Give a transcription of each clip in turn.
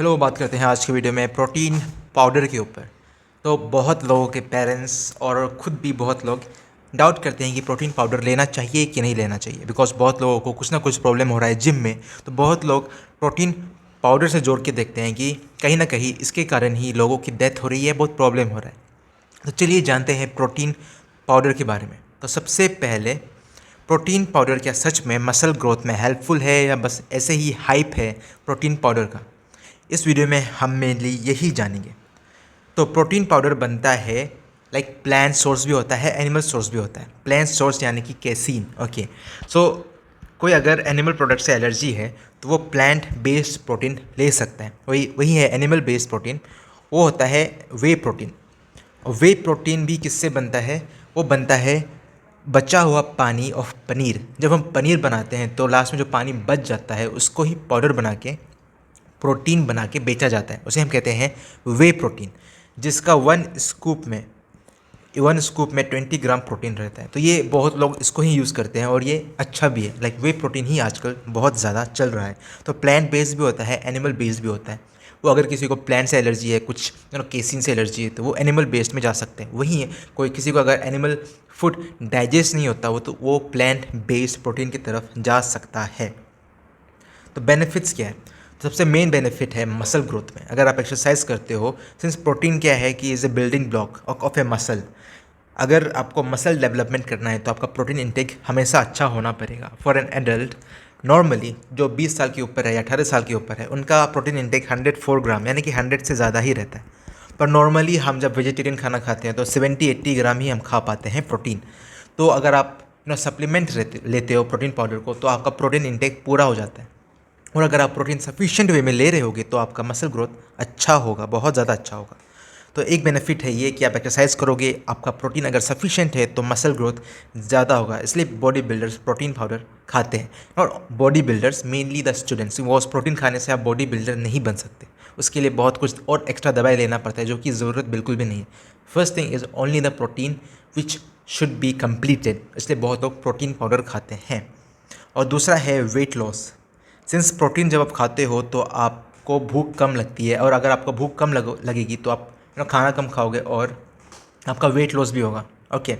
Hello, बात करते हैं आज की वीडियो में प्रोटीन पाउडर के ऊपर। तो बहुत लोगों के पेरेंट्स और ख़ुद भी बहुत लोग डाउट करते हैं कि प्रोटीन पाउडर लेना चाहिए कि नहीं लेना चाहिए, बिकॉज बहुत लोगों को कुछ ना कुछ प्रॉब्लम हो रहा है जिम में। तो बहुत लोग प्रोटीन पाउडर से जोड़ के देखते हैं कि कहीं ना कहीं इसके कारण ही लोगों की डेथ हो रही है, बहुत प्रॉब्लम हो रहा है। तो चलिए जानते हैं प्रोटीन पाउडर के बारे में। तो सबसे पहले, प्रोटीन पाउडर क्या सच में मसल ग्रोथ में हेल्पफुल है या बस ऐसे ही हाइप है प्रोटीन पाउडर का? इस वीडियो में हम मेनली यही जानेंगे। तो प्रोटीन पाउडर बनता है प्लांट सोर्स भी होता है, एनिमल सोर्स भी होता है। प्लांट सोर्स यानी कि कैसीन। ओके, सो कोई अगर एनिमल प्रोडक्ट से एलर्जी है तो वो प्लांट बेस्ड प्रोटीन ले सकता है। वही वही है एनिमल बेस्ड प्रोटीन, वो होता है वे प्रोटीन। और वे प्रोटीन भी किससे बनता है? वो बनता है बचा हुआ पानी और पनीर। जब हम पनीर बनाते हैं तो लास्ट में जो पानी बच जाता है उसको ही पाउडर बना के प्रोटीन बना के बेचा जाता है, उसे हम कहते हैं वे प्रोटीन, जिसका वन स्कूप में 20 ग्राम प्रोटीन रहता है। तो ये बहुत लोग इसको ही यूज़ करते हैं और ये अच्छा भी है। वे प्रोटीन ही आजकल बहुत ज़्यादा चल रहा है। तो प्लांट बेस्ड भी होता है, एनिमल बेस्ड भी होता है। वो अगर किसी को प्लांट से एलर्जी है, कुछ केसिन से एलर्जी है, तो वो एनिमल बेस्ड में जा सकते हैं। वही है, कोई किसी को अगर एनिमल फूड डाइजेस्ट नहीं होता तो वो प्लांट बेस्ड प्रोटीन की तरफ जा सकता है। तो बेनिफिट्स क्या है? तो सबसे मेन बेनिफिट है मसल ग्रोथ में। अगर आप एक्सरसाइज करते हो, सिंस प्रोटीन क्या है कि is a building block of A muscle. अगर आपको मसल डेवलपमेंट करना है तो आपका प्रोटीन इंटेक हमेशा अच्छा होना पड़ेगा। फॉर एन एडल्ट, नॉर्मली जो 20 साल के ऊपर है या 18 साल के ऊपर है, उनका प्रोटीन इंटेक 104 ग्राम यानी कि 100 से ज़्यादा ही रहता है। पर नॉर्मली हम जब वेजिटेरियन खाना खाते हैं तो 70-80 ग्राम ही हम खा पाते हैं प्रोटीन। तो अगर आप सप्लीमेंट लेते हो प्रोटीन पाउडर को, तो आपका प्रोटीन इंटेक पूरा हो जाता है। और अगर आप प्रोटीन सफिशिएंट वे में ले रहे होगे तो आपका मसल ग्रोथ अच्छा होगा, बहुत ज़्यादा अच्छा होगा। तो एक बेनिफिट है ये कि आप एक्सरसाइज करोगे, आपका प्रोटीन अगर सफिशिएंट है तो मसल ग्रोथ ज़्यादा होगा। इसलिए बॉडी बिल्डर्स प्रोटीन पाउडर खाते हैं। और body builders mainly the students, वो उस प्रोटीन खाने से आप बॉडी बिल्डर नहीं बन सकते। उसके लिए बहुत कुछ और एक्स्ट्रा दवाई लेना पड़ता है, जो कि ज़रूरत बिल्कुल भी नहीं है। First thing is only the protein which should be completed, इसलिए बहुत लोग प्रोटीन पाउडर खाते हैं। और दूसरा है वेट लॉस। सिंस प्रोटीन जब आप खाते हो तो आपको भूख कम लगती है, और अगर आपको भूख कम लगेगी तो आप खाना कम खाओगे और आपका वेट लॉस भी होगा। ओके,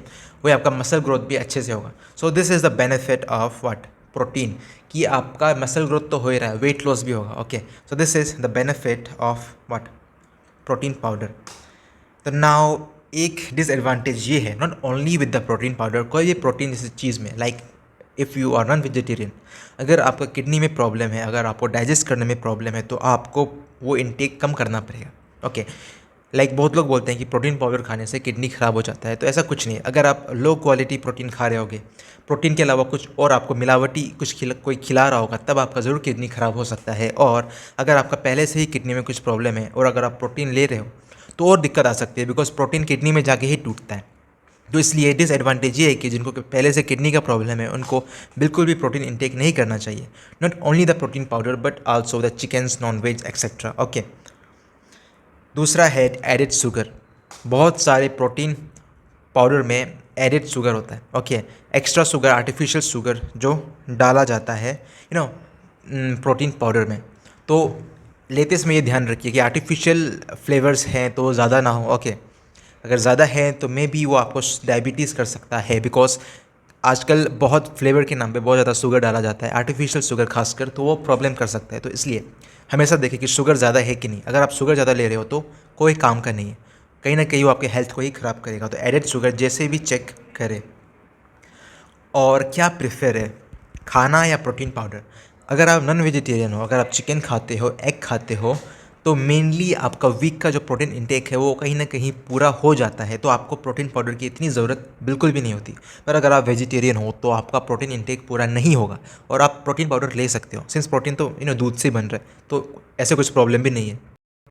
वही आपका मसल ग्रोथ भी अच्छे से होगा। सो this is the benefit of what? Protein, कि आपका मसल ग्रोथ तो हो ही रहा है, वेट लॉस भी होगा। Okay, so this is the benefit of what? Protein powder. तो नाउ एक डिसएडवांटेज ये है, not only with the protein powder, कोई भी प्रोटीन जैसी चीज़ में, if you are non vegetarian, अगर आपका किडनी में प्रॉब्लम है, अगर आपको डाइजेस्ट करने में प्रॉब्लम है, तो आपको वो इनटेक कम करना पड़ेगा। ओके, बहुत लोग बोलते हैं कि प्रोटीन पाउडर खाने से किडनी ख़राब हो जाता है, तो ऐसा कुछ नहीं है। अगर आप लो क्वालिटी प्रोटीन खा रहे होगे, प्रोटीन के अलावा कुछ और आपको मिलावटी कुछ कोई खिला रहा होगा, तब आपका ज़रूर किडनी ख़राब हो सकता है। और अगर आपका पहले से ही किडनी में कुछ प्रॉब्लम है और अगर आप प्रोटीन ले रहे हो तो और दिक्कत आ सकती है, बिकॉज प्रोटीन किडनी में जाके ही टूटता है। तो इसलिए डिसएडवांटेज ये है कि जिनको पहले से किडनी का प्रॉब्लम है उनको बिल्कुल भी प्रोटीन इंटेक नहीं करना चाहिए। Not only the protein powder but also the chickens, non veg etcetera. Okay, दूसरा है एडिड शुगर। बहुत सारे प्रोटीन पाउडर में एडिड शुगर होता है। Okay, extra sugar, artificial sugar जो डाला जाता है प्रोटीन पाउडर में। तो लेते इसमें ये ध्यान रखिए कि आर्टिफिशियल फ्लेवर्स हैं तो ज़्यादा ना हो। ओके, अगर ज़्यादा है तो मे बी वो आपको डायबिटीज़ कर सकता है, बिकॉज आजकल बहुत फ्लेवर के नाम पे बहुत ज़्यादा शुगर डाला जाता है, आर्टिफिशियल शुगर खासकर, तो वो प्रॉब्लम कर सकता है। तो इसलिए हमेशा देखें कि शुगर ज़्यादा है कि नहीं। अगर आप शुगर ज़्यादा ले रहे हो तो कोई काम का नहीं है, कहीं ना कहीं वो आपके हेल्थ को ही ख़राब करेगा। तो एडेड शुगर जैसे भी चेक करें। और क्या प्रेफर है, खाना या प्रोटीन पाउडर? अगर आप नॉन वेजिटेरियन हो, अगर आप चिकन खाते हो, एग खाते हो, तो मेनली आपका वीक का जो प्रोटीन इंटेक है वो कहीं ना कहीं पूरा हो जाता है, तो आपको प्रोटीन पाउडर की इतनी ज़रूरत बिल्कुल भी नहीं होती। पर अगर आप वेजिटेरियन हो तो आपका प्रोटीन इंटेक पूरा नहीं होगा और आप प्रोटीन पाउडर ले सकते हो, सिंस प्रोटीन तो दूध से बन रहा है, तो ऐसे कुछ प्रॉब्लम भी नहीं है।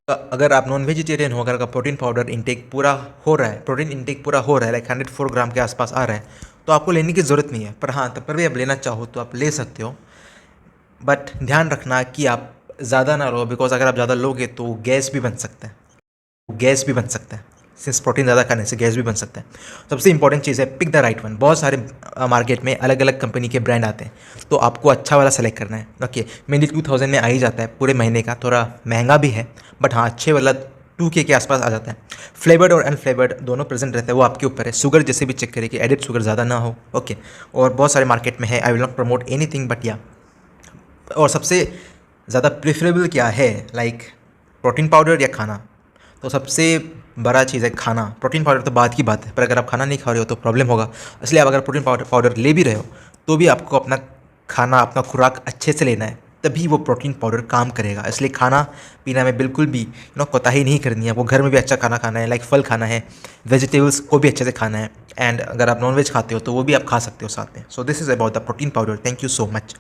अगर आप नॉन वेजिटेरियन हो, अगर आपका प्रोटीन पाउडर इंटेक पूरा हो रहा है, प्रोटीन इंटेक पूरा हो रहा है, 104 ग्राम के आसपास आ रहा है, तो आपको लेने की ज़रूरत नहीं है। पर हाँ, तब पर भी आप लेना चाहो तो आप ले सकते हो, बट ध्यान रखना कि आप ज़्यादा ना लो, बिकॉज अगर आप ज़्यादा लोगे तो गैस भी बन सकता है, सिंस प्रोटीन ज़्यादा खाने से गैस भी बन सकता है। सबसे इंपॉर्टेंट चीज़ है पिक द राइट वन। बहुत सारे मार्केट में अलग अलग कंपनी के ब्रांड आते हैं, तो आपको अच्छा वाला सेलेक्ट करना है। ओके, मेनली 2000 में आ ही जाता है पूरे महीने का, थोड़ा महंगा भी है बट हाँ अच्छे वाला 2K के आसपास आ जाता है। फ्लेवर्ड और अनफ्लेवर्ड दोनों प्रेजेंट रहता है, वो आपके ऊपर है। शुगर जैसे भी चेक करें कि एडिड शुगर ज़्यादा ना हो। ओके, और बहुत सारे मार्केट में है, I will not promote anything but या। और सबसे ज़्यादा प्रेफरेबल क्या है, लाइक प्रोटीन पाउडर या खाना? तो सबसे बड़ा चीज़ है खाना। प्रोटीन पाउडर तो बात की बात है, पर अगर आप खाना नहीं खा रहे हो तो प्रॉब्लम होगा। इसलिए आप अगर प्रोटीन पाउडर ले भी रहे हो तो भी आपको अपना खाना, अपना खुराक अच्छे से लेना है, तभी वो प्रोटीन पाउडर काम करेगा। इसलिए खाना पीना में बिल्कुल भी कोताही नहीं करनी है। वो घर में भी अच्छा खाना खाना है, लाइक फल खाना है, वेजिटेबल्स को भी अच्छे से खाना है, एंड अगर आप नॉन वेज खाते हो तो वो भी आप खा सकते हो साथ में। सो this is about the protein powder. Thank you so much.